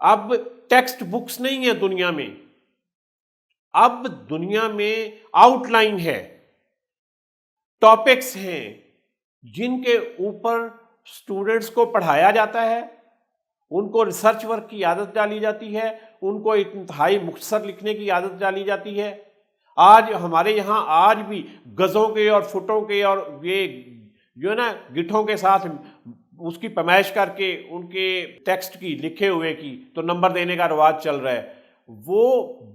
اب text books نہیں ہے دنیا میں، اب دنیا میں آؤٹ لائن ہے، ٹاپکس ہیں جن کے اوپر اسٹوڈنٹس کو پڑھایا جاتا ہے، ان کو ریسرچ ورک کی عادت ڈالی جاتی ہے، ان کو انتہائی مختصر لکھنے کی عادت ڈالی جاتی ہے۔ آج ہمارے یہاں آج بھی گزوں کے اور فٹوں کے اور یہ جو ہے نا گٹھوں کے ساتھ اس کی پیمائش کر کے ان کے ٹیکسٹ کی لکھے ہوئے کی تو نمبر دینے کا رواج چل رہا ہے۔ وہ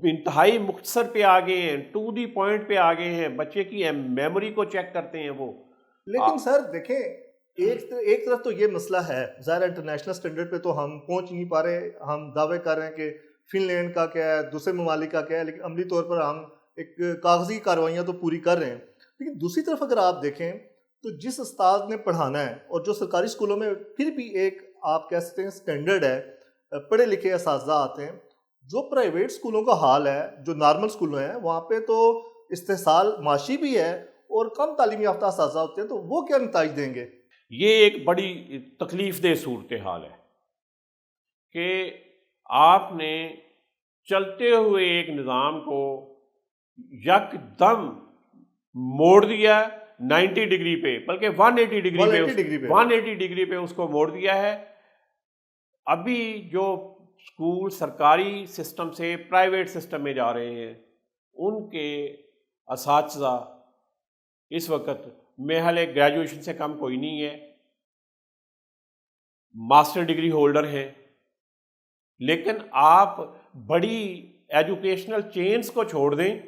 انتہائی مختصر پہ آگے ہیں، ٹو دی پوائنٹ پہ آگے ہیں، بچے کی میموری کو چیک کرتے ہیں وہ۔ لیکن سر دیکھیں، ایک طرف تو یہ مسئلہ ہے، ظاہر انٹرنیشنل سٹینڈرڈ پہ تو ہم پہنچ نہیں پا رہے، ہم دعوے کر رہے ہیں کہ فن لینڈ کا کیا ہے، دوسرے ممالک کا کیا ہے، لیکن عملی طور پر ہم ایک کاغذی کاروائیاں تو پوری کر رہے ہیں۔ لیکن دوسری طرف اگر آپ دیکھیں تو جس استاد نے پڑھانا ہے، اور جو سرکاری اسکولوں میں پھر بھی ایک آپ کہہ سکتے ہیں سٹینڈرڈ ہے، پڑھے لکھے اساتذہ آتے ہیں، جو پرائیویٹ اسکولوں کا حال ہے، جو نارمل اسکولوں ہیں وہاں پہ تو استحصال معاشی بھی ہے اور کم تعلیم یافتہ اساتذہ ہوتے ہیں، تو وہ کیا نتائج دیں گے؟ یہ ایک بڑی تکلیف دہ صورتحال ہے کہ آپ نے چلتے ہوئے ایک نظام کو یک دم موڑ دیا 90 ڈگری پہ، بلکہ 180 ڈگری پہ اس کو موڑ دیا ہے۔ ابھی جو اسکول سرکاری سسٹم سے پرائیویٹ سسٹم میں جا رہے ہیں، ان کے اساتذہ اس وقت محل گریجویشن سے کم کوئی نہیں ہے، ماسٹر ڈگری ہولڈر ہیں، لیکن آپ بڑی ایجوکیشنل چینز کو چھوڑ دیں